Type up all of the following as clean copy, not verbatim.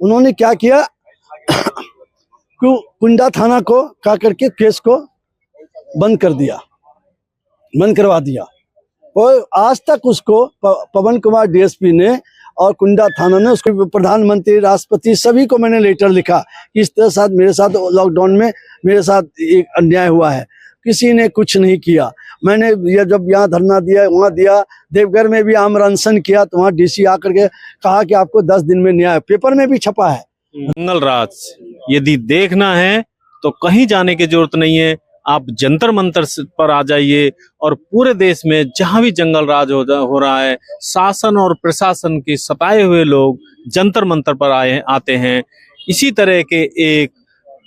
उन्होंने क्या किया कुंडा थाना को क्या करके केस को बंद कर दिया, बंद करवा दिया। और आज तक उसको पवन कुमार डीएसपी ने और कुंडा थाना ने उसको प्रधानमंत्री, राष्ट्रपति सभी को मैंने लेटर लिखा कि इस तरह साथ मेरे साथ लॉकडाउन में मेरे साथ एक अन्याय हुआ है। किसी ने कुछ नहीं किया। मैंने ये जब यहाँ धरना दिया, वहाँ दिया, देवघर में भी आमरण अनशन किया, तो वहाँ डीसी आकर के कहा कि आपको 10 दिन में न्याय, पेपर में भी छपा है। जंगल राज यदि देखना है तो कहीं जाने की जरूरत नहीं है, आप जंतर मंतर पर आ जाइए और पूरे देश में जहां भी जंगल राज हो रहा है, शासन और प्रशासन के सताए हुए लोग जंतर मंतर पर आते हैं। इसी तरह के एक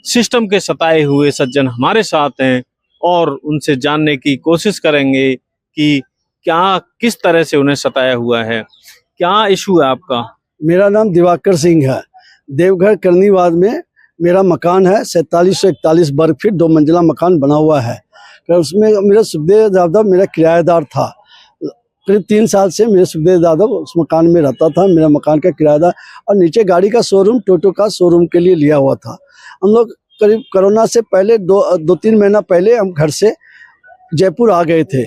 सिस्टम के सताए हुए सज्जन हमारे साथ हैं और उनसे जानने की कोशिश करेंगे कि क्या किस तरह से उन्हें सताया हुआ है, क्या इशू है आपका। मेरा नाम दिवाकर सिंह है। देवघर करनीवाद में मेरा मकान है, 4741 वर्ग फीट 2 मंजिला मकान बना हुआ है। तो उसमें मेरा सुखदेव यादव मेरा किराएदार था। करीब 3 साल से मेरे सुखदेव यादव उस मकान में रहता था, मेरा मकान का किराएदार। और नीचे गाड़ी का शोरूम, टोटो का शोरूम के लिए लिया हुआ था। हम लोग करीब कोरोना से पहले 2-3 महीना पहले हम घर से जयपुर आ गए थे।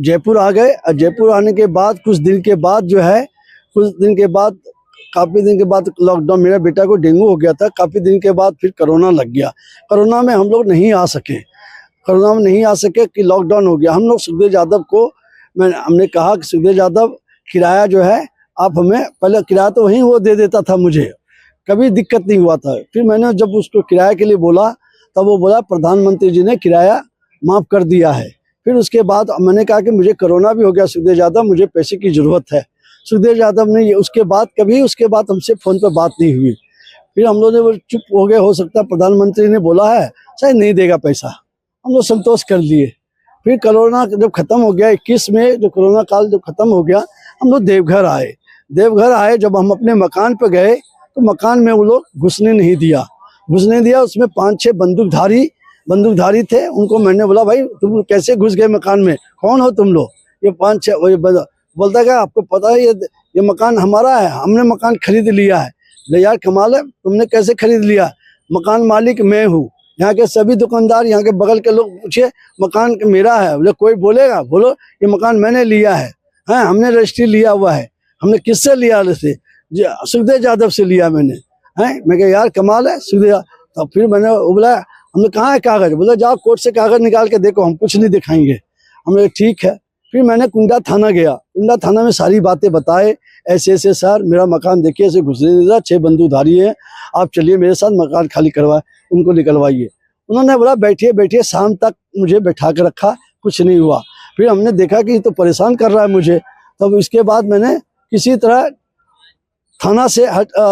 जयपुर आ गए और जयपुर आने के बाद कुछ दिन के बाद काफ़ी दिन के बाद लॉकडाउन, मेरे बेटा को डेंगू हो गया था। काफ़ी दिन के बाद फिर कोरोना लग गया। कोरोना में हम लोग नहीं आ सके कि लॉकडाउन हो गया। हम लोग सुखदेव यादव को हमने कहा कि सुखदेव यादव किराया जो है आप हमें, पहले किराया तो वहीं वो दे देता था, मुझे कभी दिक्कत नहीं हुआ था। फिर मैंने जब उसको किराए के लिए बोला तब वो बोला प्रधानमंत्री जी ने किराया माफ़ कर दिया है। फिर उसके बाद मैंने कहा कि मुझे कोरोना भी हो गया सुखदेव यादव, मुझे पैसे की ज़रूरत है। सुखदेव यादव ने ये उसके बाद हमसे फ़ोन पर बात नहीं हुई। फिर हम लोगों ने वो चुप हो गए, हो सकता है प्रधानमंत्री ने बोला है शायद नहीं देगा पैसा, हम लोग संतोष कर लिए। फिर कोरोना जब ख़त्म हो गया 21 में, जो कोरोना काल जब ख़त्म हो गया, हम लोग देवघर आए। जब हम अपने मकान पर गए तो मकान में वो लोग घुसने नहीं दिया। उसमें 5-6 बंदूकधारी थे। उनको मैंने बोला भाई तुम कैसे घुस गए मकान में, कौन हो तुम लोग। ये 5-6 बोलता क्या आपको पता है ये मकान हमारा है, हमने मकान खरीद लिया है। यार कमाल है, तुमने कैसे खरीद लिया। मकान मालिक मैं हूँ। यहाँ के सभी दुकानदार, यहाँ के बगल के लोग पूछे मकान मेरा है। बोले कोई बोलेगा, बोलो ये मकान मैंने लिया है, हमने रजिस्ट्री लिया हुआ है। हमने किससे लिया, रजिस्ट्री सुखदेव यादव से लिया मैंने। मैं कहा यार कमाल है सुखदेव। तो फिर मैंने बोला हमने कहाँ है कागज, बोला जाओ कोर्ट से कागज निकाल के देखो, हम कुछ नहीं दिखाएंगे। हमने ठीक है। फिर मैंने कुंडा थाना गया। कुंडा थाना में सारी बातें बताए, ऐसे सर मेरा मकान देखिए, ऐसे घुसने नहीं रहा, 6 बंदूकधारी है, आप चलिए मेरे साथ मकान खाली करवाए, उनको निकलवाइए। उन्होंने बोला बैठिए। शाम तक मुझे बैठा के रखा, कुछ नहीं हुआ। फिर हमने देखा कि ये तो परेशान कर रहा है मुझे। तब इसके बाद मैंने किसी तरह थाना से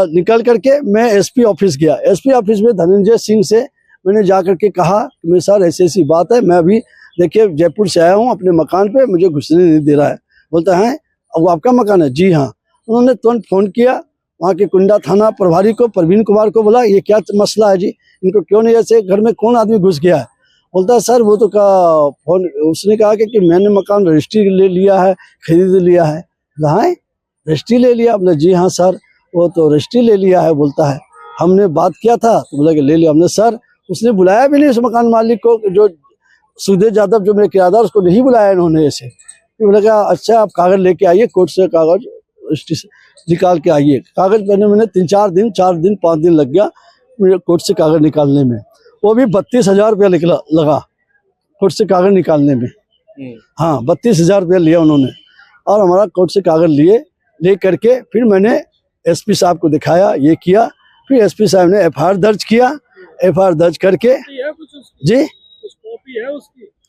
निकल करके मैं एसपी ऑफिस गया। एसपी ऑफिस में धनंजय सिंह से मैंने जा करके कहा कि मेरे सर ऐसी बात है, मैं अभी देखिए जयपुर से आया हूँ, अपने मकान पे मुझे घुसने नहीं दे रहा है। बोलता है वो आपका मकान है, जी हाँ। उन्होंने तुरंत फ़ोन किया वहाँ के कुंडा थाना प्रभारी को, प्रवीण कुमार को, बोला ये क्या मसला है जी, इनको क्यों नहीं, ऐसे घर में कौन आदमी घुस गया है। बोलता है सर वो तो फोन, उसने कहा कि मैंने मकान रजिस्ट्री ले लिया है, खरीद लिया है। हाँ रजिस्ट्री ले लिया। बोले जी हाँ सर वो तो रजिस्ट्री ले लिया है। बोलता है हमने बात किया था, तो बोला कि ले लिया हमने। सर उसने बुलाया भी नहीं उस मकान मालिक को, जो सुखदेव यादव जो मेरे किराएदार, उसको नहीं बुलाया इन्होंने ऐसे। फिर बोला क्या अच्छा आप कागज लेके आइए, कोर्ट से कागज निकाल के आइए। कागज मैंने 3-4 दिन 5 दिन लग गया मेरे कोर्ट से कागज निकालने में। वो भी 32,000 रुपया लगा कोर्ट से कागज निकालने में। हाँ 32,000 रुपया लिया उन्होंने। और हमारा कोर्ट से कागज ले करके फिर मैंने एसपी साहब को दिखाया, ये किया। फिर एसपी साहब ने एफआईआर दर्ज किया। एफआईआर दर्ज करके जी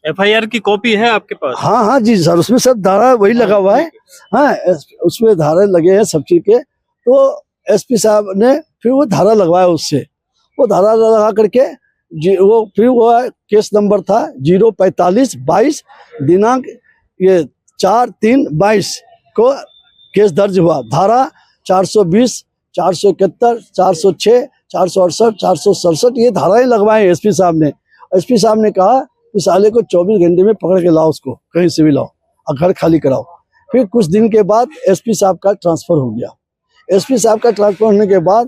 एफआईआर की कॉपी है आपके पास। हाँ जी सर, उसमें सब धारा वही लगा हुआ है। हाँ उसमें धारा लगे हैं सब चीज के। तो एसपी साहब ने फिर वो धारा लगवाया, उससे वो धारा लगा करके वो केस नंबर था 04522 दिनांक ये 4/3/22 को केस दर्ज हुआ। धारा 420, 471, 406, 468, 467 ये धाराएं लगवाए एसपी साहब ने। एसपी साहब ने कहा इस साले को 24 घंटे में पकड़ के लाओ, उसको कहीं से भी लाओ और घर खाली कराओ। फिर कुछ दिन के बाद एसपी साहब का ट्रांसफर हो गया। एसपी साहब का ट्रांसफर होने के बाद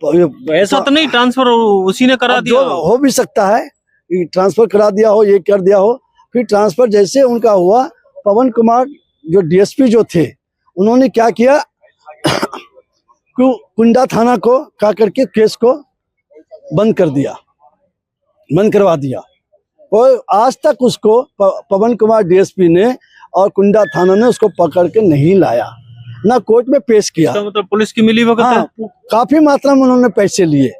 तो ऐसा तो नहीं ट्रांसफर उसी ने करा अब दिया जो हो भी सकता है कि ट्रांसफर करा दिया हो, ये कर दिया हो। फिर ट्रांसफर जैसे उनका हुआ, पवन कुमार जो डीएसपी जो थे, उन्होंने क्या किया कुंडा थाना को क्या करके केस को बंद कर दिया, बंद करवा दिया। और आज तक उसको पवन कुमार डीएसपी ने और कुंडा थाना ने उसको पकड़ के नहीं लाया, ना कोर्ट में पेश किया। तो मतलब पुलिस की मिली भगत है। हाँ, काफी मात्रा में उन्होंने पैसे लिए।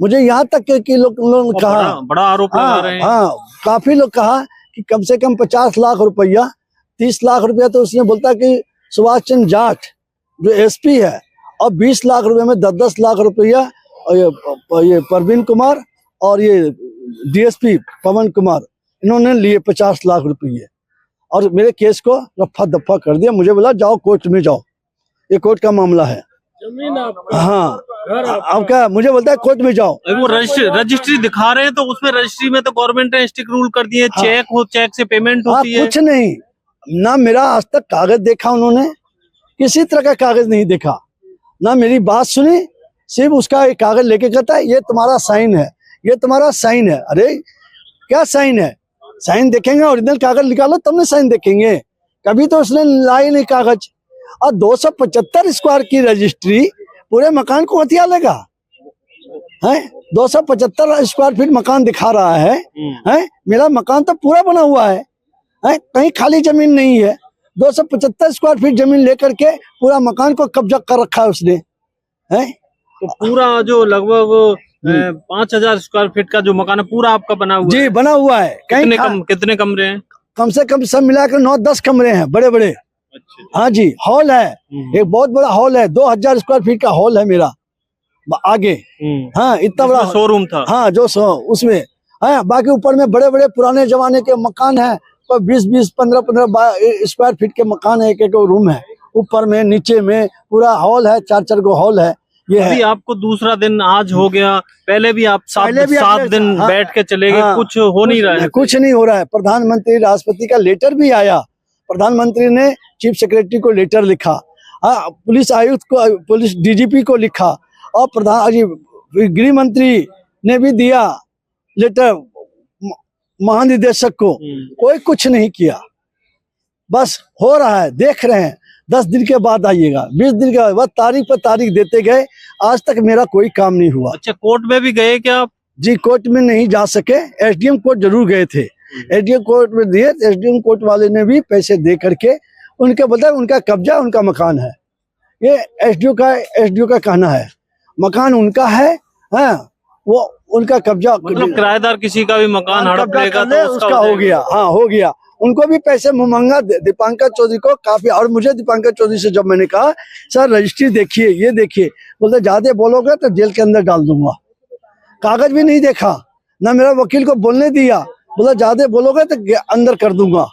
मुझे यहाँ तक कि लोगों ने कहा, बड़ा आरोप लगा रहे हैं। हाँ, काफी लोग कहा कि कम से कम 50 लाख रुपया, 30 लाख रुपया तो उसने बोलता कि सुभाष चंद्र जाट जो एसपी है, और 20 लाख रुपए में 10-10 लाख रुपया, और ये परवीन कुमार और ये डीएसपी पवन कुमार, इन्होंने लिए 50 लाख रुपये और मेरे केस को रफ्फा दफ्फा कर दिया। मुझे बोला जाओ कोर्ट में जाओ, ये कोर्ट का मामला है। हाँ, अब क्या, मुझे बोलता है कोर्ट में जाओ। वो रजिस्ट्री दिखा रहे हैं, तो उसमें रजिस्ट्री में तो गवर्नमेंट ने स्ट्रिक्ट रूल कर दिए। हाँ, चेक से पेमेंट होती है। कुछ नहीं, ना मेरा आज तक कागज देखा उन्होंने, किसी तरह का कागज नहीं देखा, ना मेरी बात सुनी। सिर्फ उसका एक कागज लेके कहता है ये तुम्हारा साइन है, ये तुम्हारा साइन है। अरे क्या साइन है? साइन देखेंगे, ओरिजिनल कागज निकालो तब ना साइन देखेंगे। कभी तो उसने लाई नहीं कागज। और 275 स्क्वायर की रजिस्ट्री पूरे मकान को हथिया लेगा है। 275 स्क्वायर फीट मकान दिखा रहा है। मेरा मकान तो पूरा बना हुआ है, कहीं खाली जमीन नहीं है। 275 स्क्वायर फीट जमीन लेकर के पूरा मकान को कब्जा कर रखा है उसने, है। तो पूरा जो लगभग 5000 स्क्वायर फीट का जो मकान है पूरा आपका बना हुआ जी है? बना हुआ है। कितने कमरे हैं? कम से कम सब मिलाकर 9-10 कमरे हैं, बड़े बड़े। अच्छा। हाँ जी, हॉल है, एक बहुत बड़ा हॉल है, 2000 स्क्वायर फीट का हॉल है मेरा आगे। हाँ, इतना बड़ा शोरूम था। हाँ, जो उसमें है। बाकी ऊपर में बड़े बड़े पुराने जमाने के मकान है, 20-20, 15-15 स्क्वायर फीट के मकान है, एक रूम है। ऊपर में नीचे में पूरा हॉल है, 4-4 गो हॉल है। ये अभी है। आपको दूसरा दिन आज हो गया, पहले भी आप 7 दिन हाँ, बैठ के चले गए। हाँ, कुछ हो नहीं रहा है। कुछ नहीं हो रहा है। प्रधानमंत्री राष्ट्रपति का लेटर भी आया, प्रधानमंत्री ने चीफ सेक्रेटरी को लेटर लिखा, पुलिस आयुक्त को, पुलिस डीजीपी को लिखा, और गृह मंत्री ने भी दिया लेटर महानिदेशक को। कोई कुछ नहीं किया। बस हो रहा है, देख रहे हैं। 10 दिन के बाद आइएगा, 20 दिन के बाद, तारीख पर तारीख देते गए, आज तक मेरा कोई काम नहीं हुआ। अच्छा, कोर्ट में भी गए क्या आप? जी, कोर्ट में नहीं जा सके। एसडीएम कोर्ट जरूर गए थे, एसडीएम कोर्ट में दिए। एसडीएम कोर्ट वाले ने भी पैसे दे करके उनके बता उनका कब्जा, उनका मकान है। ये एसडीओ का कहना है, मकान उनका है, वो उनका कब्जा। मतलब किराएदार किसी का भी मकान हड़प लेगा तो उसका हो गया। हाँ, हो गया। उनको भी पैसे मुहंगा दीपांकर चौधरी को काफी। और मुझे दीपांकर चौधरी से जब मैंने कहा सर रजिस्ट्री देखिए, ये देखिए, बोलते ज्यादा बोलोगे तो जेल के अंदर डाल दूंगा। कागज भी नहीं देखा, ना मेरा वकील को बोलने दिया, बोला ज्यादा बोलोगे तो अंदर कर दूंगा।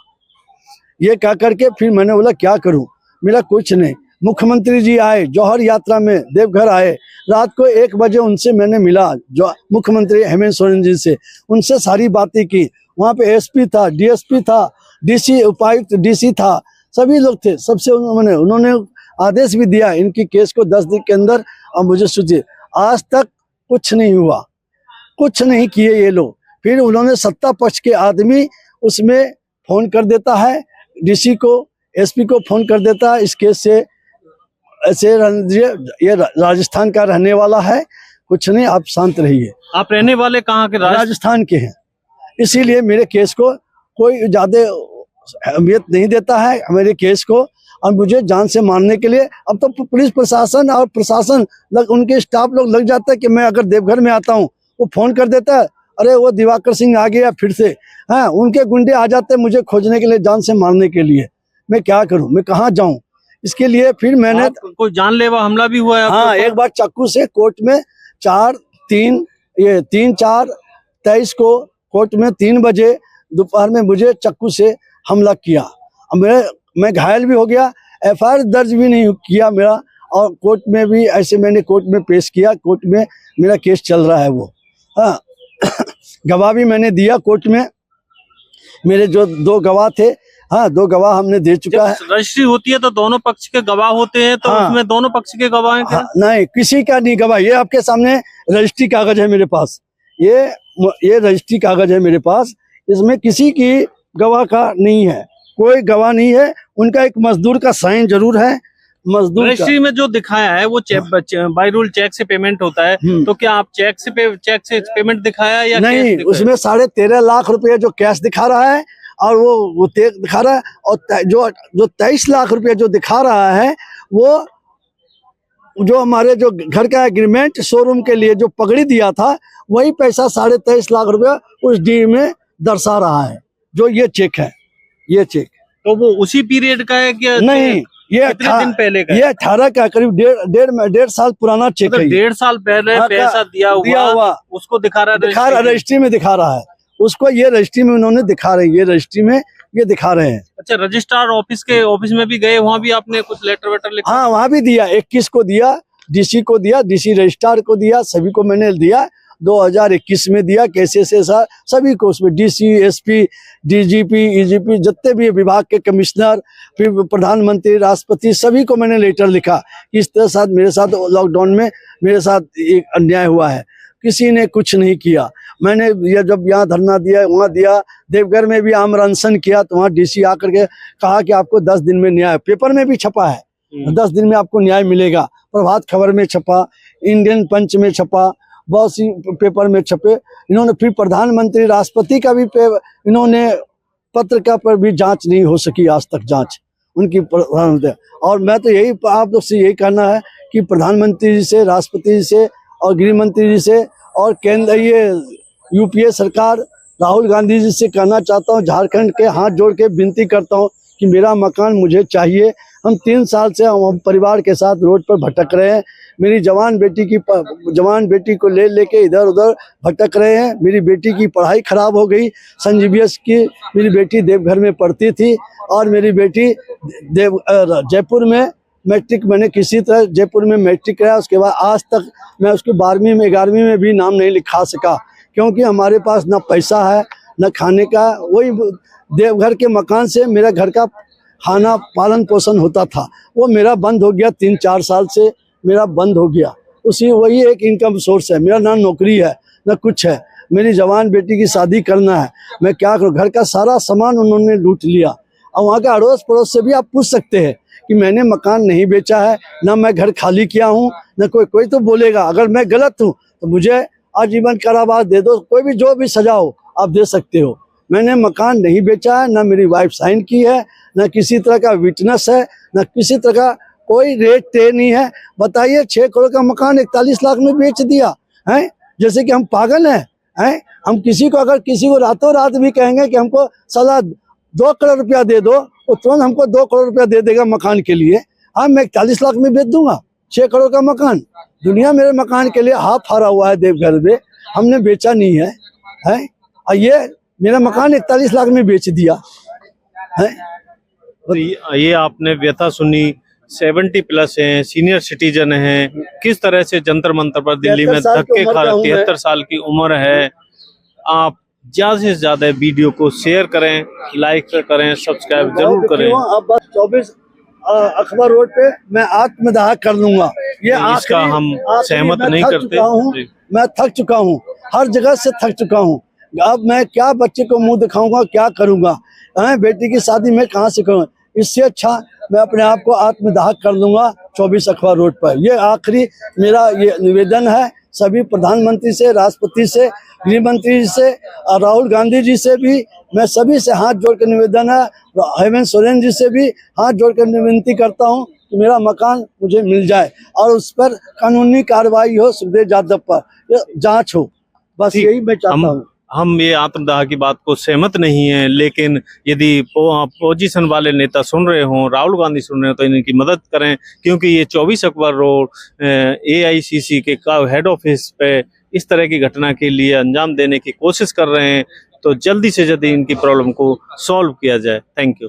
ये कह करके फिर मैंने बोला क्या करूं, मेरा कुछ नहीं। मुख्यमंत्री जी आए, जौहर यात्रा में देवघर आए, रात को 1 बजे उनसे मैंने मिला, जो मुख्यमंत्री हेमंत सोरेन जी से, उनसे सारी बातें की। वहाँ पे एसपी था, डीएसपी था, डीसी, उपायुक्त डीसी था, सभी लोग थे। सबसे उन्होंने आदेश भी दिया इनकी केस को 10 दिन के अंदर। और मुझे सोचिए, आज तक कुछ नहीं हुआ, कुछ नहीं किए ये लोग। फिर उन्होंने सत्ता पक्ष के आदमी उसमें फोन कर देता है, डीसी को, एसपी को फोन कर देता है इस केस से, ऐसे ये राजस्थान का रहने वाला है, कुछ नहीं, आप शांत रहिए। आप रहने वाले कहाँ के? राजस्थान के हैं, इसीलिए मेरे केस को कोई ज्यादा अहमियत नहीं देता है, मेरे केस को। और मुझे जान से मारने के लिए अब तो पुलिस प्रशासन और प्रशासन उनके स्टाफ लोग लग जाता है कि मैं अगर देवघर में आता हूँ, वो फोन कर देता है, अरे वो दिवाकर सिंह आ गया फिर से। हाँ, उनके गुंडे आ जाते हैं मुझे खोजने के लिए, जान से मारने के लिए। मैं क्या करूं, मैं कहाँ जाऊं? इसके लिए फिर मैंने कोई जानलेवा हमला भी हुआ है? हाँ, एक बार चाकू से कोर्ट में 3/4/23 को कोर्ट में 3 बजे दोपहर में मुझे चाकू से हमला किया। मैं घायल भी हो गया, एफआईआर दर्ज भी नहीं किया मेरा, और कोर्ट में भी ऐसे मैंने कोर्ट में पेश किया। कोर्ट में मेरा केस चल रहा है वो। हाँ, गवाह भी मैंने दिया कोर्ट में। मेरे जो 2 गवाह थे, हाँ 2 गवाह हमने दे चुका है। जब रजिस्ट्री होती है तो दोनों पक्ष के गवाह होते हैं, तो हाँ। उसमें दोनों पक्ष के गवाह हैं क्या? हाँ, नहीं किसी का नहीं गवाह। ये आपके सामने रजिस्ट्री कागज है मेरे पास, ये रजिस्ट्री कागज है मेरे पास, इसमें किसी की गवाह का नहीं है, कोई गवाह नहीं है। उनका एक मजदूर का साइन जरूर है, मजदूर का। रजिस्ट्री में जो दिखाया है वो बाय रूल चेक से पेमेंट होता है, तो क्या आप चेक से पेमेंट दिखाया या नहीं, कैश दिखाया? उसमें 13.5 लाख रुपए जो कैश दिखा रहा है और वो दिखा रहा है, और जो 23 लाख रुपए जो दिखा रहा है वो जो हमारे जो घर का एग्रीमेंट शोरूम के लिए जो पगड़ी दिया था, वही पैसा 23.5 लाख रुपया उस डी में दर्शा रहा है। जो ये चेक है, ये चेक तो वो उसी पीरियड का है क्या? नहीं, ये कितने दिन पहले का है? ये 18 का करीब 1.5 साल पुराना चेक है। 1.5 साल पहले हाँ, पैसा दिया हुआ उसको दिखा रहा है, रजिस्ट्री में दिखा रहा है उसको। ये रजिस्ट्री में उन्होंने दिखा रहे हैं, ये रजिस्ट्री में ये दिखा रहे हैं। अच्छा, रजिस्ट्रार ऑफिस में भी गए, वहाँ भी आपने कुछ लेटर वेटर लिखा? हाँ वहाँ भी दिया, 21 को दिया, डीसी को दिया, डीसी रजिस्ट्रार को दिया, सभी को मैंने दिया। 2021 में दिया, कैसे से सभी को, उसमें डीसी, एसपी, डीजीपी, ईजीपी, जितने भी विभाग के कमिश्नर, फिर प्रधानमंत्री, राष्ट्रपति, सभी को मैंने लेटर लिखा। इस तरह मेरे साथ लॉकडाउन में मेरे साथ एक अन्याय हुआ है, किसी ने कुछ नहीं किया। मैंने ये जब यहाँ धरना दिया, वहाँ दिया, देवघर में भी आमरण अनशन किया, तो वहाँ डीसी आकर के कहा कि आपको 10 दिन में न्याय, पेपर में भी छपा है, 10 दिन में आपको न्याय मिलेगा। प्रभात खबर में छपा, इंडियन पंच में छपा, बहुत सी पेपर में छपे। इन्होंने फिर प्रधानमंत्री, राष्ट्रपति का भी इन्होंने पत्र का पर भी जांच नहीं हो सकी आज तक, जांच उनकी प्रधानमंत्री। और मैं तो यही आप लोग से यही कहना है कि प्रधानमंत्री जी से, राष्ट्रपति जी से और गृह मंत्री जी से और केंद्र ये यूपीए सरकार राहुल गांधी जी से कहना चाहता हूँ, झारखंड के हाथ जोड़ के विनती करता हूँ कि मेरा मकान मुझे चाहिए। हम 3 साल से हम परिवार के साथ रोड पर भटक रहे हैं। मेरी जवान बेटी को लेके इधर उधर भटक रहे हैं। मेरी बेटी की पढ़ाई खराब हो गई। संजीवियस की मेरी बेटी देवघर में पढ़ती थी और मेरी बेटी जयपुर में मैट्रिक, मैंने किसी तरह जयपुर में मैट्रिक कराया। उसके बाद आज तक मैं उसको 12वीं में 11वीं में भी नाम नहीं लिखा सका, क्योंकि हमारे पास ना पैसा है न खाने का। वही देवघर के मकान से मेरा घर का खाना पालन पोषण होता था, वो मेरा बंद हो गया। 3-4 साल से मेरा बंद हो गया। वही एक इनकम सोर्स है मेरा, ना नौकरी है ना कुछ है। मेरी जवान बेटी की शादी करना है, मैं क्या करूं? घर का सारा सामान उन्होंने लूट लिया। और वहाँ के अड़ोस पड़ोस से भी आप पूछ सकते हैं कि मैंने मकान नहीं बेचा है, ना मैं घर खाली किया हूँ, ना कोई तो बोलेगा। अगर मैं गलत हूँ तो मुझे आजीवन कारावास दे दो, कोई भी जो भी सजा हो आप दे सकते हो। मैंने मकान नहीं बेचा है, ना मेरी वाइफ साइन की है, ना किसी तरह का विटनेस है, ना किसी तरह का कोई रेट पे नहीं है। बताइए, 6 करोड़ का मकान 41 लाख में बेच दिया है, जैसे कि हम पागल हैं। हम किसी को अगर किसी को रातों रात भी कहेंगे कि हमको साला 2 करोड़ रुपया दे दो, तो तुरंत हमको 2 करोड़ रुपया दे देगा मकान के लिए। हाँ, मैं 41 लाख में बेच दूंगा 6 करोड़ का मकान। दुनिया मेरे मकान के लिए हाथ हारा हुआ है देवघर में, हमने बेचा नहीं है। और ये मेरा मकान 41 लाख में बेच दिया है। तो ये आपने व्यथा सुनी, 70+ हैं, सीनियर सिटीजन हैं, किस तरह से जंतर मंतर पर दिल्ली में धक्के खा, 73 साल की उम्र है। आप ज्यादा से ज्यादा वीडियो को शेयर करें, लाइक करें, सब्सक्राइब जरूर करें। अब बस 24 अखबार रोड पे मैं आत्मदाह कर लूंगा। ये इसका हम सहमत नहीं करते। मैं थक चुका हूँ, हर जगह से थक चुका हूँ। अब मैं क्या बच्चे को मुंह दिखाऊंगा, क्या करूंगा? बेटी की शादी मैं कहाँ से करूँ? इससे अच्छा मैं अपने आप को आत्मदाह कर लूंगा 24 अखबार रोड पर। ये आखिरी मेरा ये निवेदन है सभी प्रधानमंत्री से, राष्ट्रपति से, गृह मंत्री से और राहुल गांधी जी से भी। मैं सभी से हाथ जोड़ कर निवेदन है, हेमंत सोरेन जी से भी हाथ जोड़ कर विनती करता हूँ कि मेरा मकान मुझे मिल जाए और उस पर कानूनी कार्रवाई हो, सुखदेव यादव पर जांच हो। बस यही मैं चाहता हूँ। हम ये आत्मदाह की बात को सहमत नहीं है, लेकिन यदि पोजीशन वाले नेता सुन रहे हों, राहुल गांधी सुन रहे हो, तो इनकी मदद करें, क्योंकि ये 24 अखबार रोड AICC के हेड ऑफिस पे इस तरह की घटना के लिए अंजाम देने की कोशिश कर रहे हैं। तो जल्दी से जल्दी इनकी प्रॉब्लम को सॉल्व किया जाए। Thank you.